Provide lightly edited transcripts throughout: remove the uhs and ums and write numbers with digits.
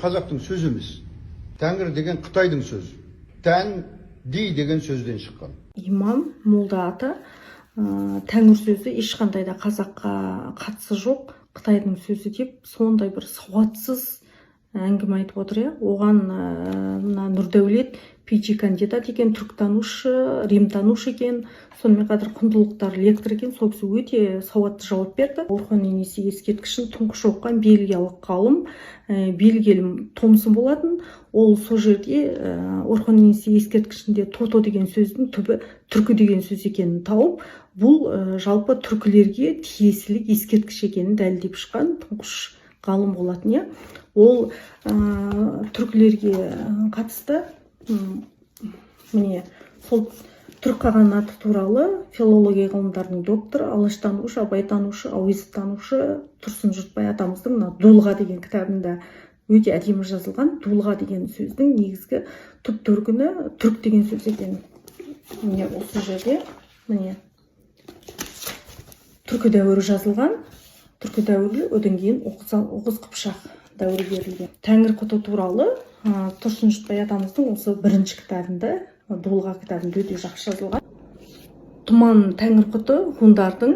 Қазақтың сөзі емес. Тәңір деген Қытайдың сөзі. Тән ди деген сөзден шыққан. Имам молда ата тәңір сөзі ешқандай да қазаққа қатысы жоқ, Қытайдың сөзі деп сондай бір сауатсыз әңгіме айтып отыр. Оған мына Нұрдәулет PG кандидат екен, түрктанушы, римтанушы екен, сонымен қатар құндылықтар лектор екен. Сол кісі өте сауатты жауап берді. Орхон енесі ескерткішін тұңғыш оқыған бельгиялық ғалым Бельгиялық Томсон болатын. Ол сол жерде Орхон енесі ескерткішінде тото деген сөздің түбі түркі деген сөз екенін тауып, бұл жалпы түркілерге тиесілі ескерткіш екенін дәлелдеп шыққан тұңғыш ғалым болатын. Ол түркілерге қатысты міне сол түрк қағанаты туралы филология ғылымдарының докторы, алаштанушы, абайтанушы, ауезовтанушы Тұрсын Жұртбай атамыздың Дулға деген кітабында өте әдемі жазылған. Дулға деген сөздің негізгі түп төркіні түрк деген сөз екен. Міне осы жерде міне түркі дәуірі жазылған. Түркі дәуірі одан кейін Оғыз Қыпшақ дәуірі берілген. Тәңір құты туралы Тұрсын Жұртбай атамыздың осы бірінші кітабында, Дулға кітабында өте жақсы жазылған. Тұман тәңір құты ғұндардың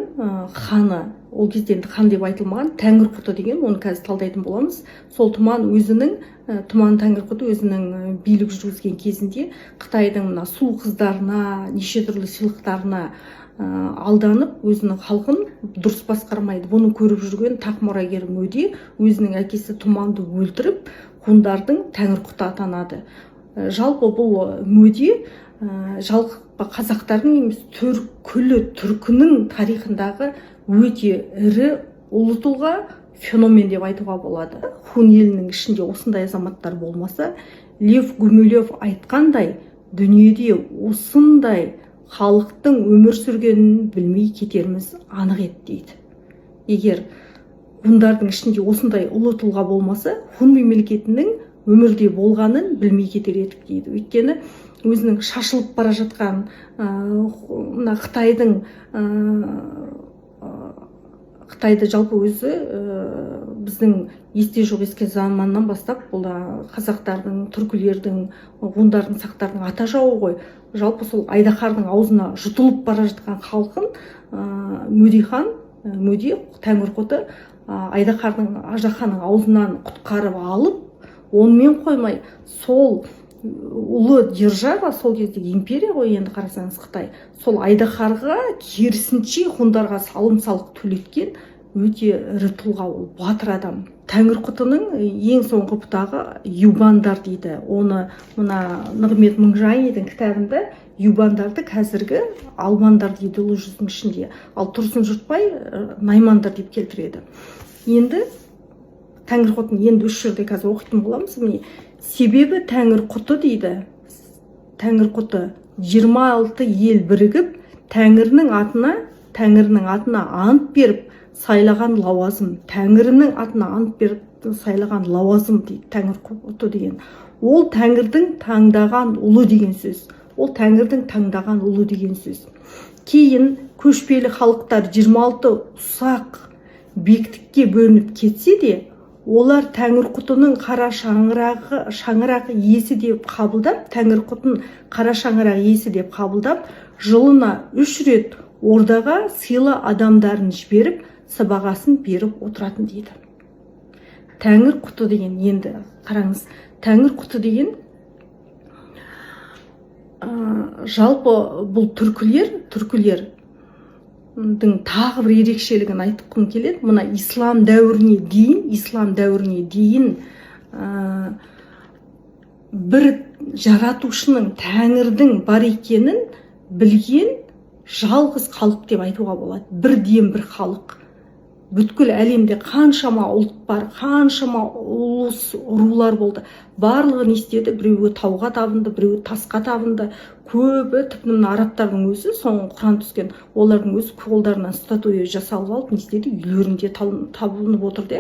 ханы, ол кезде хан деп айтылмаған, тәңір құты деген, оны қазір талдайтын боламыз. Сол Тұман тәңір құты өзінің билік жүргізген кезінде Қытайдың сұлу қыздарына, неше түрлі сыйлықтарына алданып, өзінің халқын дұрыс басқармайды. Бұны көріп жүрген тақ мұрагер Мөде өзінің әкесі Тұманды өлтіріп, ғұндардың тәңір құты атанады. Жалпы бұл Мөде жалпы қазақтардың емес, күллі түркінің тарихындағы өте ірі ұлы тұлға, феномен деп айтуға болады. Хун елінің ішінде осындай азаматтар болмаса, Лев Гумилев айтқандай, дүниеде осындай халықтың өмір сүргенін білмей кетеріміз анық еді дейді. Егер ғұндардың ішінде осындай ұлы тұлға болмаса, Хун мемлекетінің өмірде болғанын білмей кетер едік дейді. Өйткені өзінің шашылып бара жатқан Қытайды жалпы өзі біздің есте жоқ еске заманнан бастап бұл қазақтардың, түркілердің, ғұндардың, сақтардың ата жауы ғой. Жалпы сол Айдаһардың аузына жұтылып бара жатқан халқын Мөде тәңір құты Айдаһардың аждаһаның аузынан құтқарып алып, онымен қоймай, сол ұлы держава, сол кездегі империя ғой, енді қарасаңыз Қытай, сол Айдаһарға керісінше ғұндарға салым салық төлеткен өте ірі тұлға, ол батыр адам. Тәңір құтының ең соңғы бұтағы юбандар дейді. Оны мына Нығмет Мыңжайдың кітабында юбандарды қазіргі алмандар дейді ұлы жүздің ішінде. Ал Тұрсын Жұртбай наймандар деп келтіреді. Енді тәңір құтын енді үш жерде қазір оқитын боламыз. Себебі тәңір құты дейді. Тәңір құты 26 ел бірігіп, тәңірінің атына ант беріп сайлаған лауазым. Тәңірінің атына ант беріп сайлаған лауазым дейді тәңір құты деген. Ол тәңірдің таңдаған ұлы деген сөз. Ол тәңірдің таңдаған ұлы деген сөз. Кейін көшпелі халықтар 26 ұсақ бектікке бөлініп кетсе де, олар тәңір құтының қара шаңырағы иесі деп қабылдап, тәңір құтын қара шаңырақ иесі деп қабылдап, жылына 3 рет ордаға сыйлы адамдарын жіберіп, сыбағасын беріп отыратын дейді. Тәңір құты деген, енді қараңыз, тәңір құты деген жалпы бұл түркілердің тағы бір ерекшелігін айтқым келеді. Мына ислам дәуіріне дейін бір жаратушының, тәңірдің бар екенін білген жалғыз халық деп айтуға болады. Бірден бір халық. Бүткіл әлемде қаншама ұлт бар, қаншама ұлыс рулар болды. Барлығы не істеді? Біреуі тауға табынды, біреуі тасқа табынды. Көбі тіпті арабтардың өзі, соңғы Құран түскен, олардың өзі қолдарынан статуя жасалып алып, не істеді? Үйлерінде табылынып отырды.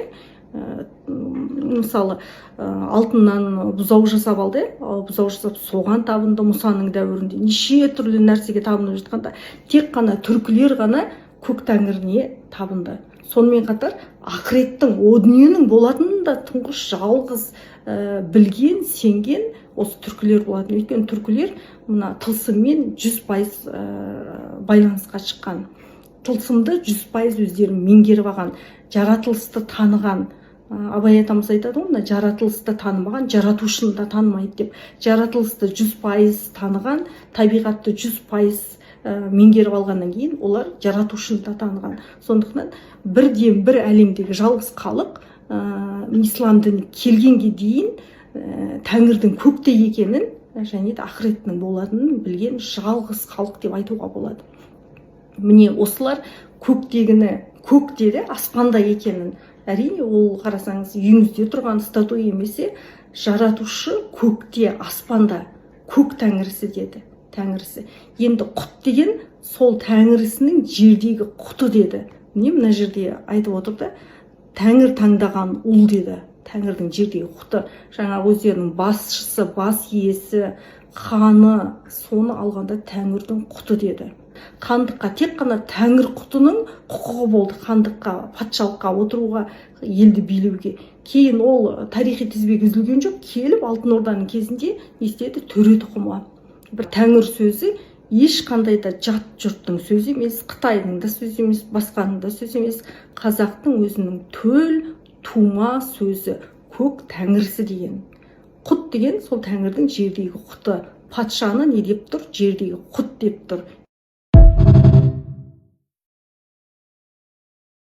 Мысалы, алтыннан бұзау жасап алды, бұзау жасап соған табынды. Мұсаның дәуірінде неше түрлі нәрсеге табынып жатқанда, тек қана түркілер ғана көк тәңіріне табынды. сонымен қатар ақыреттің, о дүниенің болатынын да тұңғыш жалғыз білген, сенген осы түркілер болатын. Өйткені түркілер мына тылсыммен 100% байланысқа шыққан. Тылсымды 100% өздері меңгеріп алған, жаратылысты таныған. Абай атамыз айтады ғой, мына жаратылысты танымаған жаратушыны да танымайды деп. Жаратылысты 100% таныған, табиғатты 100% меңгеріп алғаннан кейін олар жаратушыны да таныған. Сондықтан бірден бір әлемдегі жалғыз халық ислам діні келгенге дейін Тәңірдің көкте екенін және де ақыреттің болатынын білген жалғыз халық деп айтуға болады. Міне осылар көктегіні көкте, аспанда екенін, әрине ол қарасаңыз үйіңізде тұрған статуя емесе, жаратушы көкте, аспанда, көк тәңірісі деді. Тәңірісі. Енді құт деген сол тәңірісінің жердегі құты деді. Мына жерде айтып отыр да, Тәңір таңдаған ұл деді. Тәңірдің жердегі құты. Жаңа өздерінің басшысы, бас иесі, ханы, соны алғанда Тәңірдің құты деді. Хандыққа тек қана Тәңір құтының құқығы болды, хандыққа, патшалыққа отыруға, елді билеуге. Кейін ол тарихи тізбегі үзілген жоқ, келіп Алтын Орданың кезінде не істеді? Төре тұқымы. Бір Тәңір сөзі ешқандай да жат жұрттың сөзі емес, Қытайдың да сөзі емес, басқаның да сөзі емес, қазақтың өзінің төл тума сөзі, көк тәңірісі деген. Құт деген сол Тәңірдің жердегі құты. Патшаны не деп тұр? Жердегі құт деп тұр.